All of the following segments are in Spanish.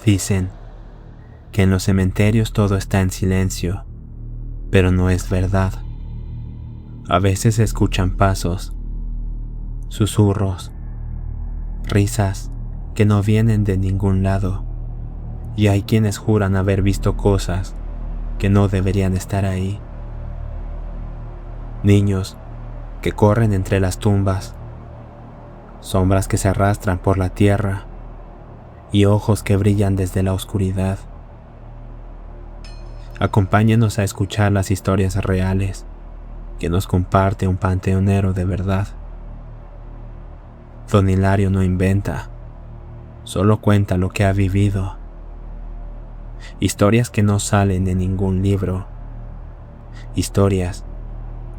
Dicen que en los cementerios todo está en silencio, pero no es verdad. A veces se escuchan pasos, susurros, risas que no vienen de ningún lado, y hay quienes juran haber visto cosas que no deberían estar ahí. Niños que corren entre las tumbas, sombras que se arrastran por la tierra y ojos que brillan desde la oscuridad. Acompáñenos a escuchar las historias reales que nos comparte un panteonero de verdad. Don Hilario no inventa, solo cuenta lo que ha vivido. Historias que no salen en ningún libro. Historias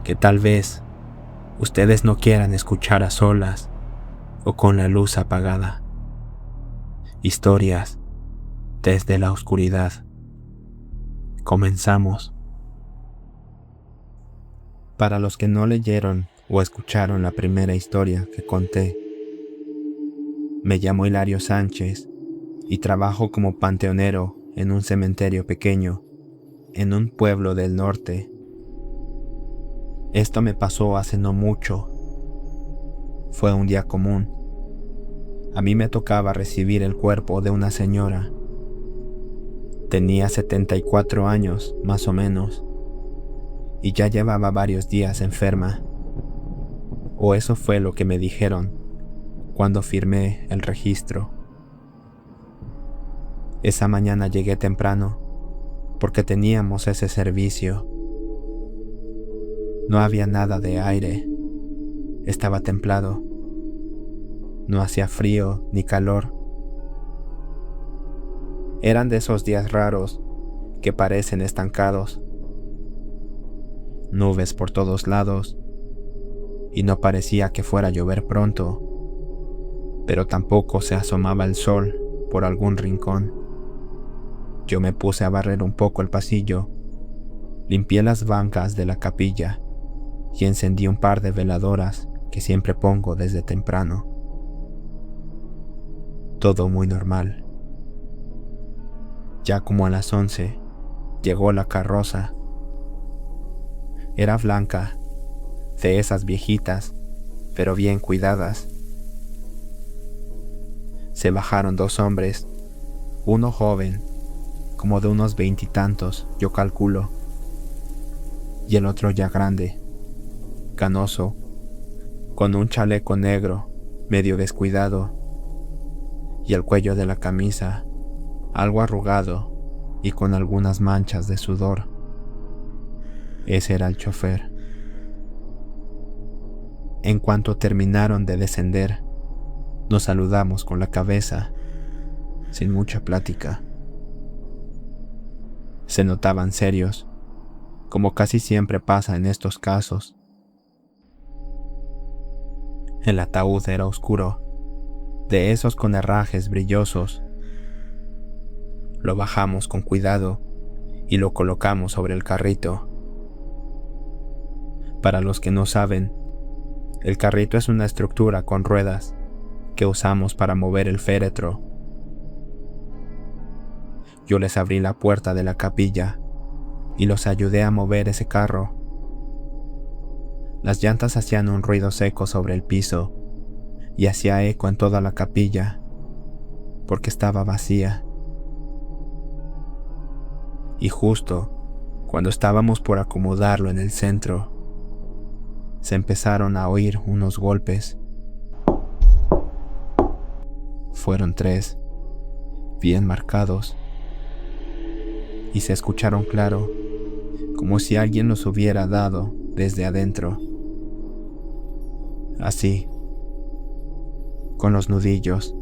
que tal vez ustedes no quieran escuchar a solas o con la luz apagada. Historias desde la oscuridad. Comenzamos. Para los que no leyeron o escucharon la primera historia que conté, me llamo Hilario Sánchez y trabajo como panteonero en un cementerio pequeño, en un pueblo del norte. Esto me pasó hace no mucho. Fue un día común. A mí me tocaba recibir el cuerpo de una señora. Tenía 74 años, más o menos, y ya llevaba varios días enferma. O eso fue lo que me dijeron cuando firmé el registro. Esa mañana llegué temprano porque teníamos ese servicio. No había nada de aire. Estaba templado. No hacía frío ni calor. Eran de esos días raros que parecen estancados. Nubes por todos lados y no parecía que fuera a llover pronto, pero tampoco se asomaba el sol por algún rincón. Yo me puse a barrer un poco el pasillo, limpié las bancas de la capilla y encendí un par de veladoras que siempre pongo desde temprano. Todo muy normal. Ya como a las 11 llegó la carroza. Era blanca, de esas viejitas, pero bien cuidadas. Se bajaron 2 hombres, uno joven, como de unos 20 y tantos, yo calculo, y el otro ya grande, canoso, con un chaleco negro, medio descuidado, y el cuello de la camisa algo arrugado y con algunas manchas de sudor. Ese era el chofer. En cuanto terminaron de descender, nos saludamos con la cabeza, sin mucha plática. Se notaban serios, como casi siempre pasa en estos casos. El ataúd era oscuro, de esos con herrajes brillosos. Lo bajamos con cuidado y lo colocamos sobre el carrito. Para los que no saben, el carrito es una estructura con ruedas que usamos para mover el féretro. Yo les abrí la puerta de la capilla y los ayudé a mover ese carro. Las llantas hacían un ruido seco sobre el piso y hacía eco en toda la capilla, porque estaba vacía. Y justo cuando estábamos por acomodarlo en el centro, se empezaron a oír unos golpes. Fueron 3, bien marcados, y se escucharon claro, como si alguien los hubiera dado desde adentro. Así, con los nudillos,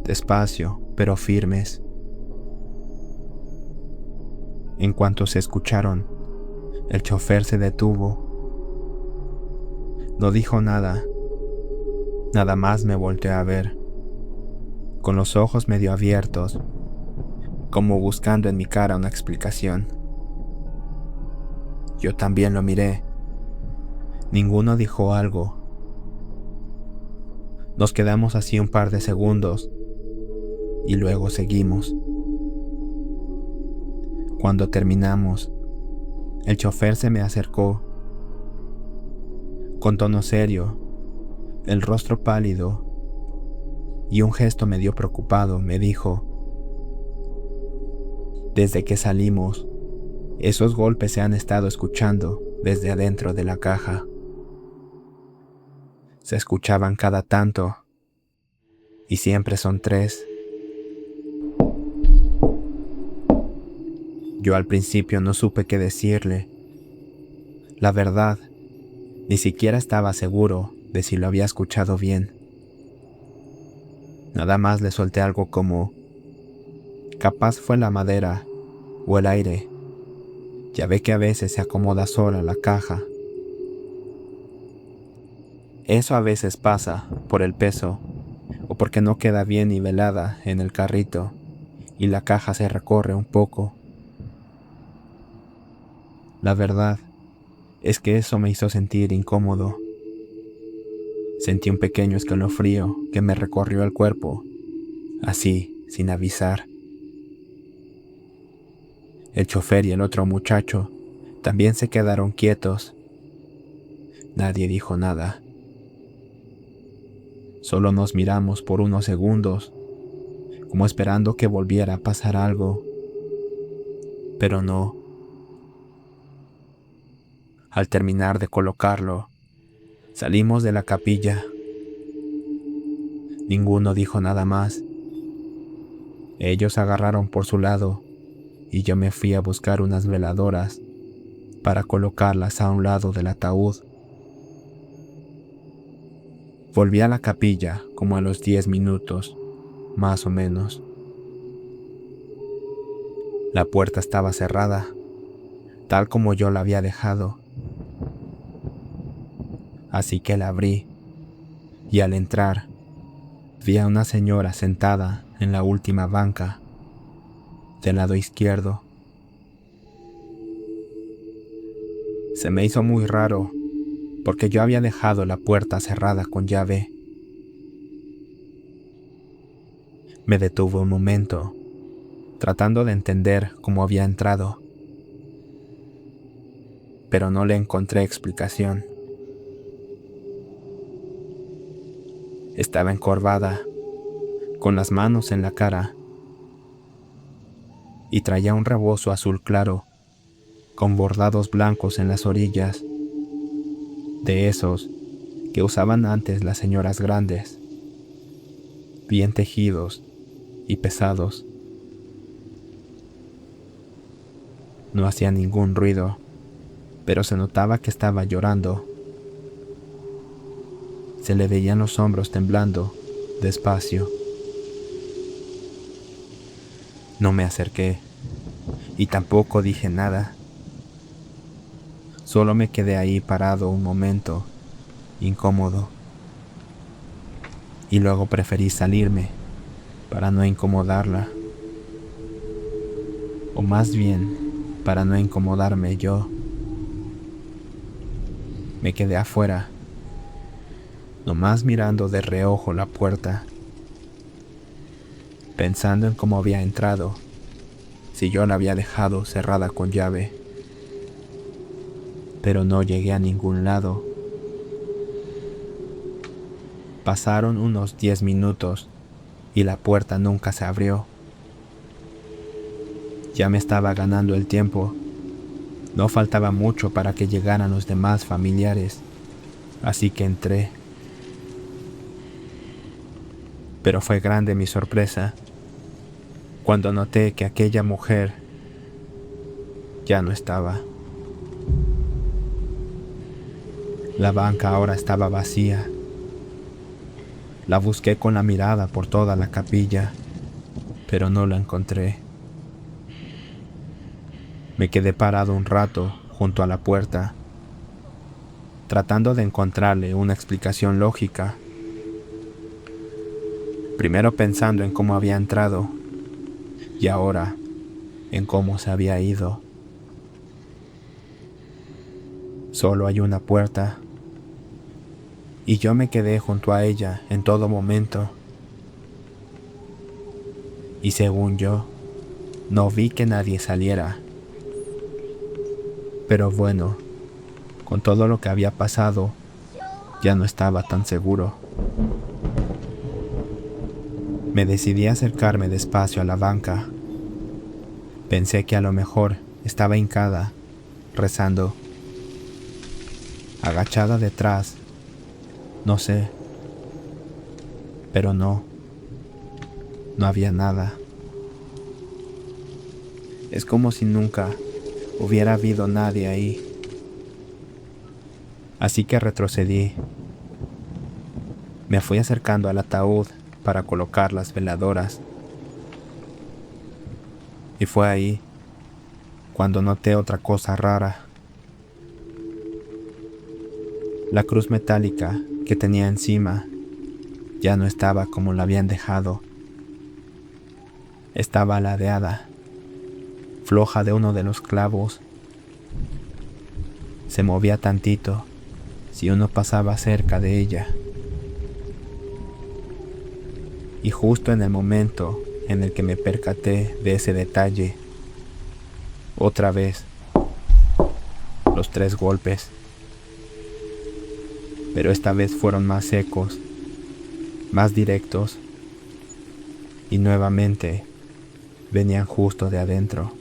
despacio pero firmes. En cuanto se escucharon, el chofer se detuvo. No dijo nada, nada más me volteó a ver, con los ojos medio abiertos, como buscando en mi cara una explicación. Yo también lo miré. Ninguno dijo algo. Nos quedamos así un par de segundos, y luego seguimos. Cuando terminamos, el chofer se me acercó. Con tono serio, el rostro pálido y un gesto medio preocupado, me dijo: desde que salimos, esos golpes se han estado escuchando desde adentro de la caja. Se escuchaban cada tanto, y siempre son 3. Yo al principio no supe qué decirle. La verdad, ni siquiera estaba seguro de si lo había escuchado bien. Nada más le solté algo como: capaz fue la madera o el aire. Ya ve que a veces se acomoda sola la caja. Eso a veces pasa por el peso o porque no queda bien nivelada en el carrito y la caja se recorre un poco. La verdad es que eso me hizo sentir incómodo. Sentí un pequeño escalofrío que me recorrió el cuerpo, así, sin avisar. El chofer y el otro muchacho también se quedaron quietos. Nadie dijo nada. Solo nos miramos por unos segundos, como esperando que volviera a pasar algo. Pero no. Al terminar de colocarlo, salimos de la capilla. Ninguno dijo nada más. Ellos agarraron por su lado y yo me fui a buscar unas veladoras para colocarlas a un lado del ataúd. Volví a la capilla como a los 10 minutos, más o menos. La puerta estaba cerrada, tal como yo la había dejado. Así que la abrí, y al entrar, vi a una señora sentada en la última banca, del lado izquierdo. Se me hizo muy raro, porque yo había dejado la puerta cerrada con llave. Me detuve un momento, tratando de entender cómo había entrado, pero no le encontré explicación. Estaba encorvada, con las manos en la cara, y traía un rebozo azul claro, con bordados blancos en las orillas, de esos que usaban antes las señoras grandes, bien tejidos y pesados. No hacía ningún ruido, pero se notaba que estaba llorando. Se le veían los hombros temblando, despacio. No me acerqué, y tampoco dije nada. Solo me quedé ahí parado un momento, incómodo. Y luego preferí salirme, para no incomodarla. O más bien, para no incomodarme yo. Me quedé afuera, nomás mirando de reojo la puerta, pensando en cómo había entrado, si yo la había dejado cerrada con llave. Pero no llegué a ningún lado. Pasaron unos 10 minutos y la puerta nunca se abrió. Ya me estaba ganando el tiempo. No faltaba mucho para que llegaran los demás familiares, así que entré. Pero fue grande mi sorpresa cuando noté que aquella mujer ya no estaba. La banca ahora estaba vacía. La busqué con la mirada por toda la capilla, pero no la encontré. Me quedé parado un rato junto a la puerta, tratando de encontrarle una explicación lógica. Primero pensando en cómo había entrado y ahora en cómo se había ido. Solo hay una puerta y yo me quedé junto a ella en todo momento. Y según yo, no vi que nadie saliera. Pero bueno, con todo lo que había pasado, ya no estaba tan seguro. Me decidí a acercarme despacio a la banca. Pensé que a lo mejor estaba hincada, rezando, agachada detrás, no sé. Pero no había nada. Es como si nunca hubiera habido nadie ahí. Así que retrocedí. Me fui acercando al ataúd para colocar las veladoras. Y fue ahí cuando noté otra cosa rara. La cruz metálica que tenía encima ya no estaba como la habían dejado. Estaba ladeada, floja de uno de los clavos. Se movía tantito si uno pasaba cerca de ella. Y justo en el momento en el que me percaté de ese detalle, otra vez, los 3 golpes. Pero esta vez fueron más secos, más directos, y nuevamente venían justo de adentro.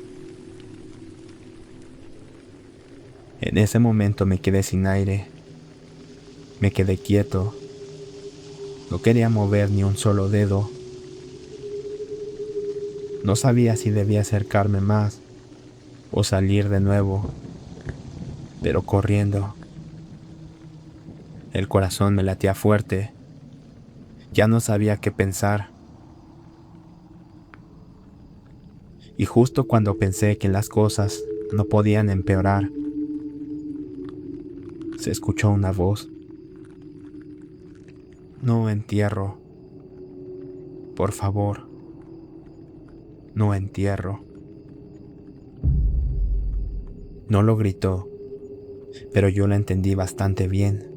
En ese momento me quedé sin aire, me quedé quieto, no quería mover ni un solo dedo. No sabía si debía acercarme más o salir de nuevo, pero corriendo. El corazón me latía fuerte, ya no sabía qué pensar. Y justo cuando pensé que las cosas no podían empeorar, se escuchó una voz. No entierro. Por favor, no entierro. No lo gritó, pero yo lo entendí bastante bien.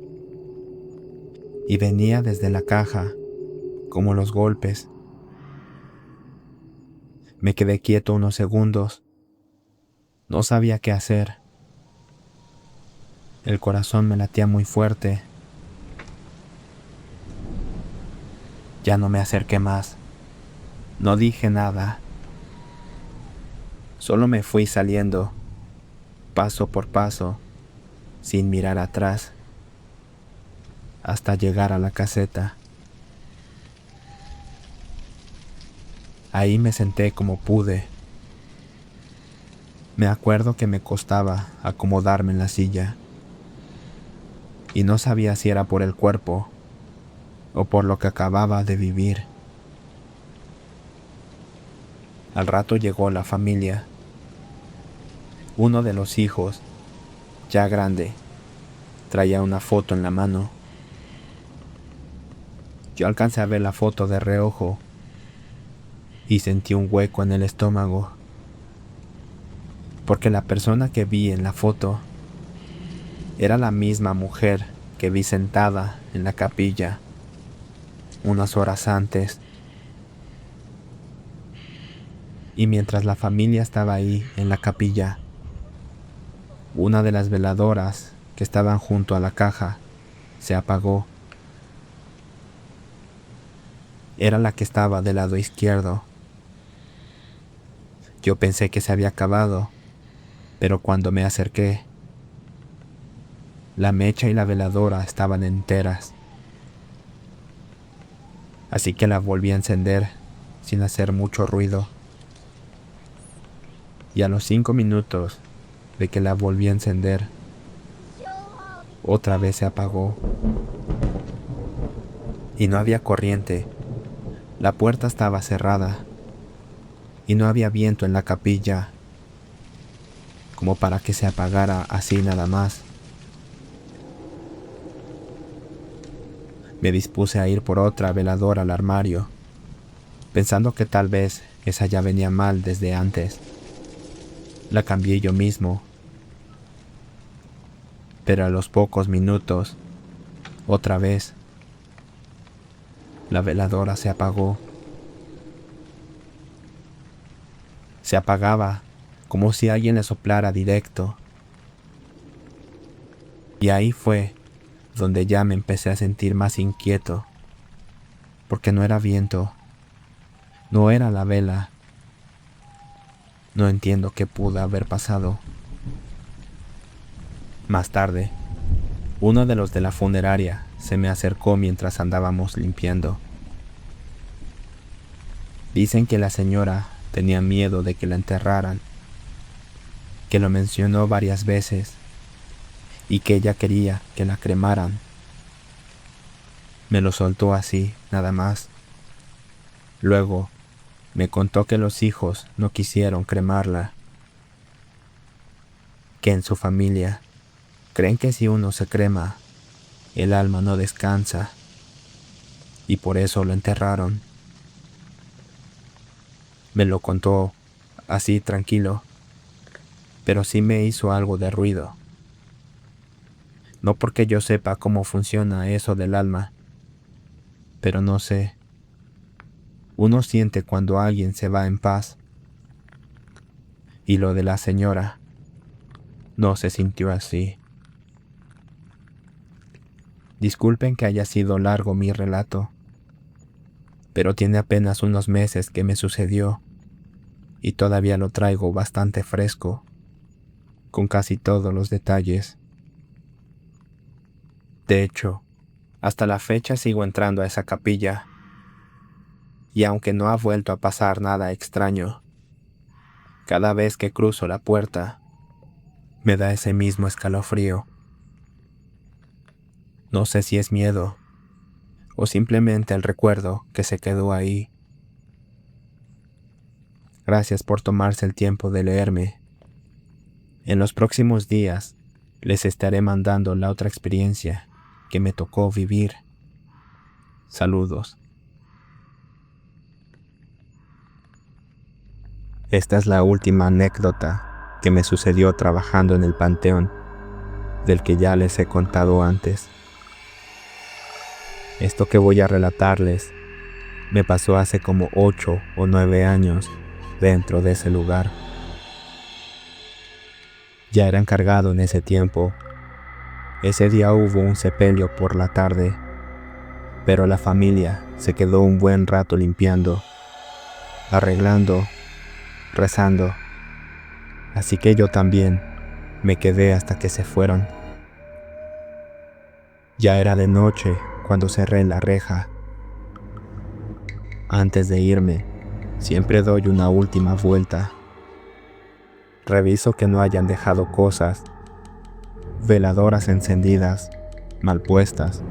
Y venía desde la caja, como los golpes. Me quedé quieto unos segundos. No sabía qué hacer. El corazón me latía muy fuerte. Ya no me acerqué más. No dije nada. Solo me fui saliendo, paso por paso, sin mirar atrás, hasta llegar a la caseta. Ahí me senté como pude. Me acuerdo que me costaba acomodarme en la silla, y no sabía si era por el cuerpo o por lo que acababa de vivir. Al rato llegó la familia. Uno de los hijos, ya grande, traía una foto en la mano. Yo alcancé a ver la foto de reojo y sentí un hueco en el estómago, porque la persona que vi en la foto era la misma mujer que vi sentada en la capilla unas horas antes. Y mientras la familia estaba ahí en la capilla, una de las veladoras que estaban junto a la caja se apagó. Era la que estaba del lado izquierdo. Yo pensé que se había acabado, pero cuando me acerqué, la mecha y la veladora estaban enteras. Así que la volví a encender sin hacer mucho ruido. Y a los 5 minutos de que la volví a encender, otra vez se apagó. Y no había corriente. La puerta estaba cerrada y no había viento en la capilla como para que se apagara así nada más. Me dispuse a ir por otra veladora al armario, pensando que tal vez esa ya venía mal desde antes. La cambié yo mismo, pero a los pocos minutos, otra vez, la veladora se apagó. Se apagaba como si alguien le soplara directo. Y ahí fue donde ya me empecé a sentir más inquieto, porque no era viento, no era la vela. No entiendo qué pudo haber pasado. Más tarde, uno de los de la funeraria se me acercó mientras andábamos limpiando. Dicen que la señora tenía miedo de que la enterraran, que lo mencionó varias veces y que ella quería que la cremaran. Me lo soltó así, nada más. Luego, me contó que los hijos no quisieron cremarla, que en su familia creen que si uno se crema, el alma no descansa, y por eso lo enterraron. Me lo contó así tranquilo, pero sí me hizo algo de ruido. No porque yo sepa cómo funciona eso del alma, pero no sé. Uno siente cuando alguien se va en paz. Y lo de la señora no se sintió así. Disculpen que haya sido largo mi relato, pero tiene apenas unos meses que me sucedió y todavía lo traigo bastante fresco, con casi todos los detalles. De hecho, hasta la fecha sigo entrando a esa capilla, y aunque no ha vuelto a pasar nada extraño, cada vez que cruzo la puerta, me da ese mismo escalofrío. No sé si es miedo o simplemente el recuerdo que se quedó ahí. Gracias por tomarse el tiempo de leerme. En los próximos días les estaré mandando la otra experiencia que me tocó vivir. Saludos. Esta es la última anécdota que me sucedió trabajando en el panteón, del que ya les he contado antes. Esto que voy a relatarles me pasó hace como 8 o 9 años dentro de ese lugar. Ya era encargado en ese tiempo. Ese día hubo un sepelio por la tarde, pero la familia se quedó un buen rato limpiando, arreglando, rezando. Así que yo también me quedé hasta que se fueron. Ya era de noche cuando cerré la reja. Antes de irme, siempre doy una última vuelta. Reviso que no hayan dejado cosas, veladoras encendidas, mal puestas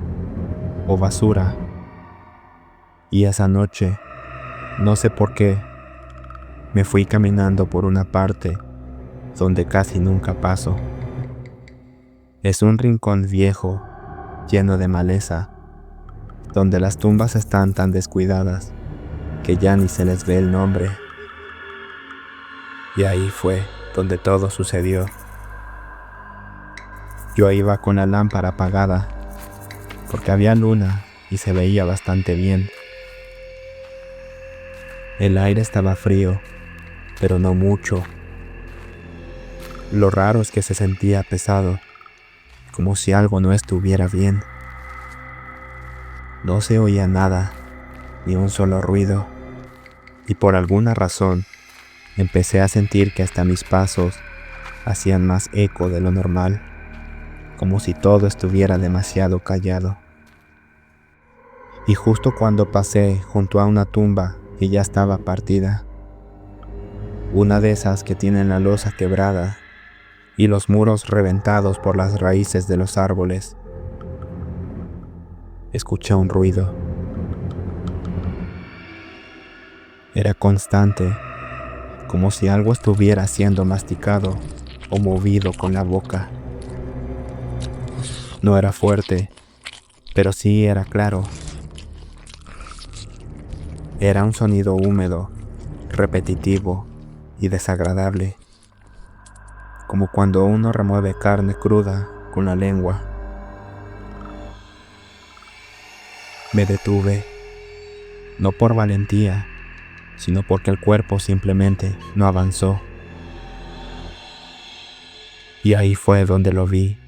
o basura. Y esa noche, no sé por qué, me fui caminando por una parte donde casi nunca paso. Es un rincón viejo, lleno de maleza, donde las tumbas están tan descuidadas que ya ni se les ve el nombre. Y ahí fue donde todo sucedió. Yo iba con la lámpara apagada, porque había luna y se veía bastante bien. El aire estaba frío, pero no mucho. Lo raro es que se sentía pesado, como si algo no estuviera bien. No se oía nada, ni un solo ruido, y por alguna razón empecé a sentir que hasta mis pasos hacían más eco de lo normal, como si todo estuviera demasiado callado. Y justo cuando pasé junto a una tumba que ya estaba partida, una de esas que tienen la losa quebrada y los muros reventados por las raíces de los árboles, escuché un ruido. Era constante, como si algo estuviera siendo masticado o movido con la boca. No era fuerte, pero sí era claro. Era un sonido húmedo, repetitivo y desagradable, como cuando uno remueve carne cruda con la lengua. Me detuve, no por valentía, sino porque el cuerpo simplemente no avanzó. Y ahí fue donde lo vi.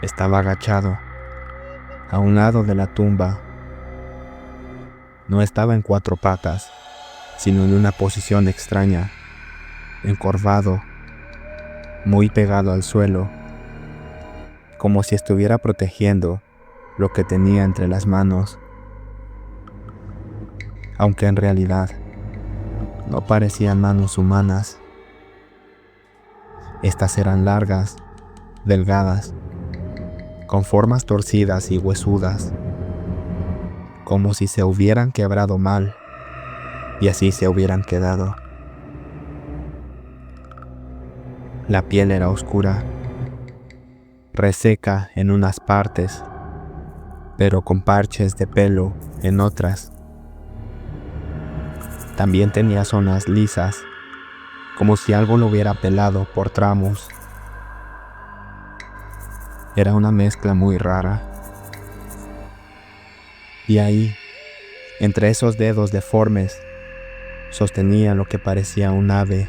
Estaba agachado, a un lado de la tumba. No estaba en 4 patas, sino en una posición extraña, encorvado, muy pegado al suelo, como si estuviera protegiendo lo que tenía entre las manos, aunque en realidad no parecían manos humanas. Estas eran largas, delgadas, con formas torcidas y huesudas, como si se hubieran quebrado mal y así se hubieran quedado. La piel era oscura, reseca en unas partes, pero con parches de pelo en otras. También tenía zonas lisas, como si algo lo hubiera pelado por tramos. Era una mezcla muy rara. Y ahí, entre esos dedos deformes, sostenía lo que parecía un ave.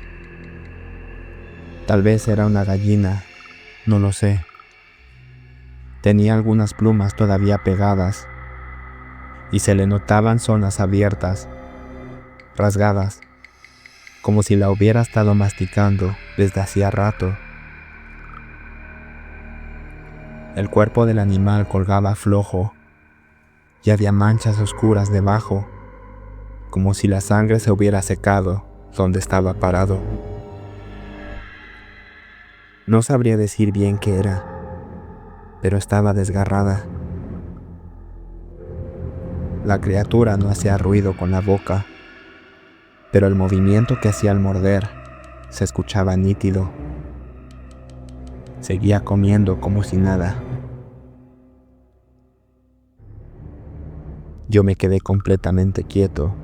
Tal vez era una gallina, no lo sé. Tenía algunas plumas todavía pegadas, y se le notaban zonas abiertas, rasgadas, como si la hubiera estado masticando desde hacía rato. El cuerpo del animal colgaba flojo, y había manchas oscuras debajo, como si la sangre se hubiera secado donde estaba parado. No sabría decir bien qué era, pero estaba desgarrada. La criatura no hacía ruido con la boca, pero el movimiento que hacía al morder se escuchaba nítido. Seguía comiendo como si nada. Yo me quedé completamente quieto.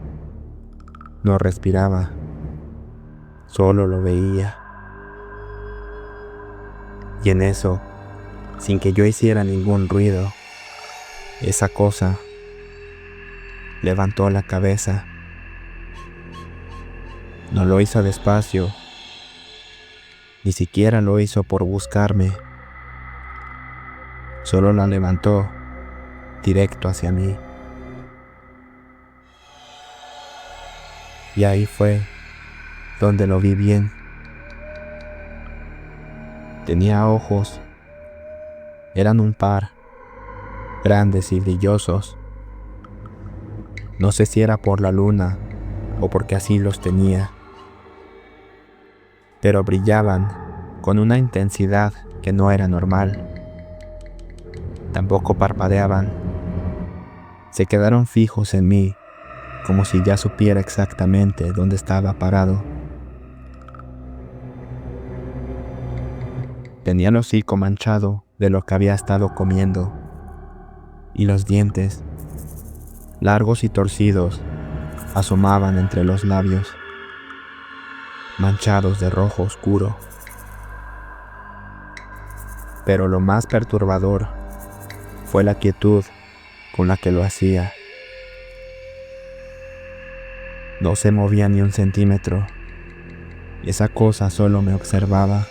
No respiraba, solo lo veía. Y en eso, sin que yo hiciera ningún ruido, esa cosa levantó la cabeza. No lo hizo despacio, ni siquiera lo hizo por buscarme. Solo la levantó directo hacia mí. Y ahí fue donde lo vi bien. Tenía ojos. Eran un par, grandes y brillosos. No sé si era por la luna o porque así los tenía, pero brillaban con una intensidad que no era normal. Tampoco parpadeaban. Se quedaron fijos en mí, como si ya supiera exactamente dónde estaba parado. Tenía el hocico manchado de lo que había estado comiendo, y los dientes, largos y torcidos, asomaban entre los labios, manchados de rojo oscuro. Pero lo más perturbador fue la quietud con la que lo hacía. No se movía ni un centímetro, y esa cosa solo me observaba,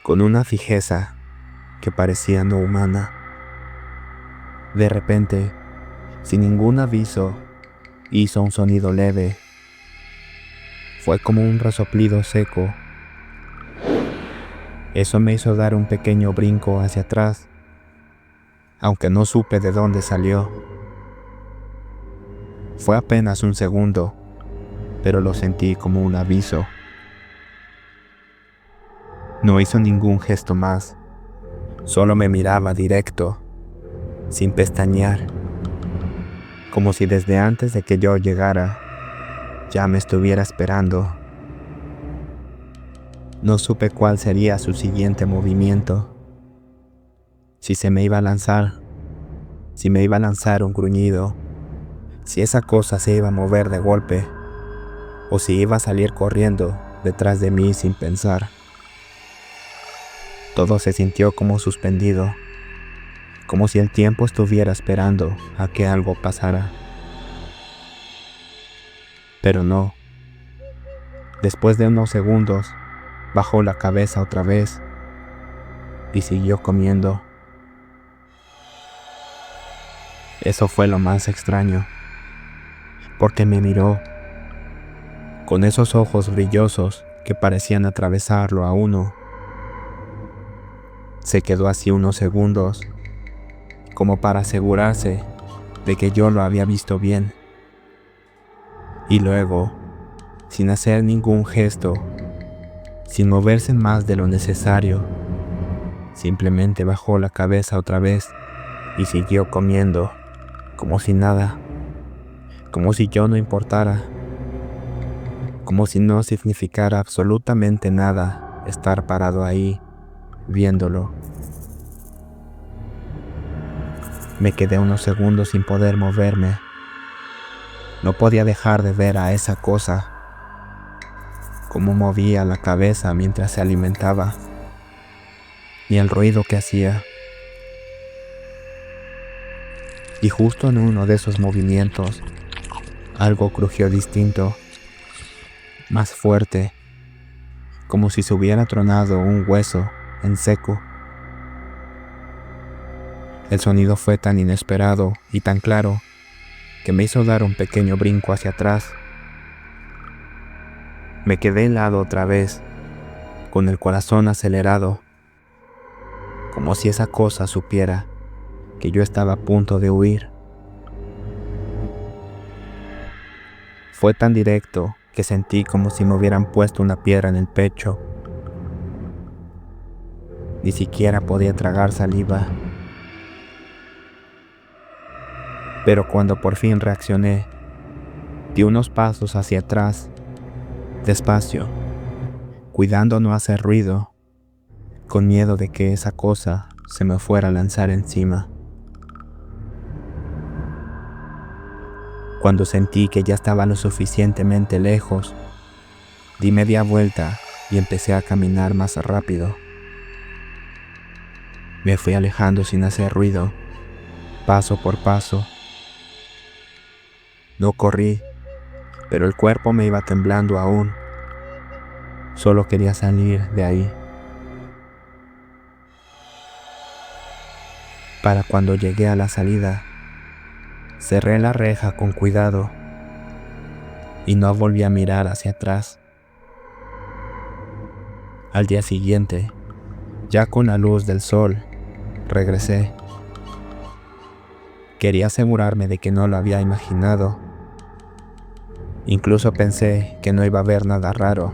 con una fijeza que parecía no humana. De repente, sin ningún aviso, hizo un sonido leve. Fue como un resoplido seco. Eso me hizo dar un pequeño brinco hacia atrás, aunque no supe de dónde salió. Fue apenas un segundo, pero lo sentí como un aviso. No hizo ningún gesto más, solo me miraba directo, sin pestañear, como si desde antes de que yo llegara, ya me estuviera esperando. No supe cuál sería su siguiente movimiento, si se me iba a lanzar, si me iba a lanzar un gruñido, si esa cosa se iba a mover de golpe, o si iba a salir corriendo detrás de mí sin pensar. Todo se sintió como suspendido, como si el tiempo estuviera esperando a que algo pasara. Pero no. Después de unos segundos, bajó la cabeza otra vez y siguió comiendo. Eso fue lo más extraño, porque me miró con esos ojos brillosos que parecían atravesarlo a uno. Se quedó así unos segundos, como para asegurarse de que yo lo había visto bien. Y luego, sin hacer ningún gesto, sin moverse más de lo necesario, simplemente bajó la cabeza otra vez y siguió comiendo, como si nada, como si yo no importara, como si no significara absolutamente nada estar parado ahí, viéndolo. Me quedé unos segundos sin poder moverme. No podía dejar de ver a esa cosa, cómo movía la cabeza mientras se alimentaba, ni el ruido que hacía. Y justo en uno de esos movimientos, algo crujió distinto, más fuerte, como si se hubiera tronado un hueso en seco. El sonido fue tan inesperado y tan claro que me hizo dar un pequeño brinco hacia atrás. Me quedé helado otra vez, con el corazón acelerado, como si esa cosa supiera que yo estaba a punto de huir. Fue tan directo que sentí como si me hubieran puesto una piedra en el pecho. Ni siquiera podía tragar saliva. Pero cuando por fin reaccioné, di unos pasos hacia atrás, despacio, cuidando no hacer ruido, con miedo de que esa cosa se me fuera a lanzar encima. Cuando sentí que ya estaba lo suficientemente lejos, di media vuelta y empecé a caminar más rápido. Me fui alejando sin hacer ruido, paso por paso. No corrí, pero el cuerpo me iba temblando aún. Solo quería salir de ahí. Para cuando llegué a la salida, cerré la reja con cuidado y no volví a mirar hacia atrás. Al día siguiente, ya con la luz del sol, regresé. Quería asegurarme de que no lo había imaginado. Incluso pensé que no iba a haber nada raro,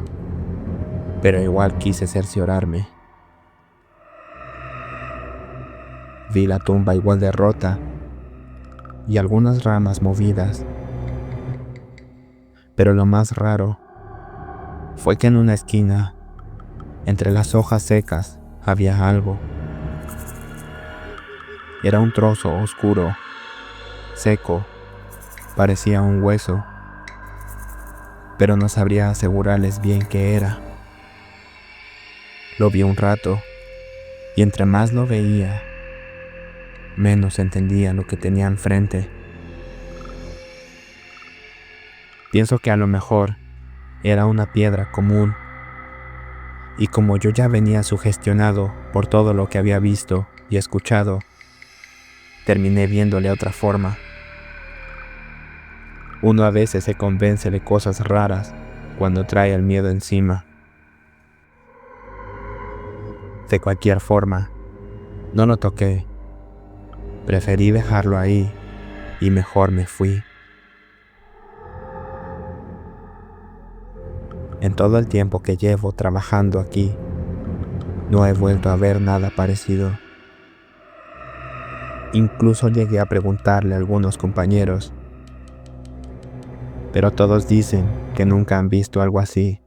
pero igual quise cerciorarme. Vi la tumba igual de rota y algunas ramas movidas. Pero lo más raro fue que en una esquina, entre las hojas secas, había algo. Era un trozo oscuro, seco, parecía un hueso, pero no sabría asegurarles bien qué era. Lo vi un rato, y entre más lo veía, menos entendía lo que tenía enfrente. Pienso que a lo mejor era una piedra común, y como yo ya venía sugestionado por todo lo que había visto y escuchado, terminé viéndole otra forma. Uno a veces se convence de cosas raras cuando trae el miedo encima. De cualquier forma, no lo toqué. Preferí dejarlo ahí y mejor me fui. En todo el tiempo que llevo trabajando aquí, no he vuelto a ver nada parecido. Incluso llegué a preguntarle a algunos compañeros, pero todos dicen que nunca han visto algo así.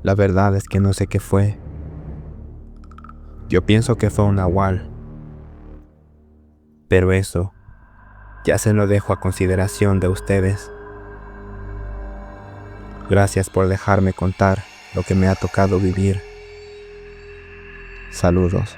La verdad es que no sé qué fue. Yo pienso que fue un nahual, pero eso ya se lo dejo a consideración de ustedes. Gracias por dejarme contar lo que me ha tocado vivir. Saludos.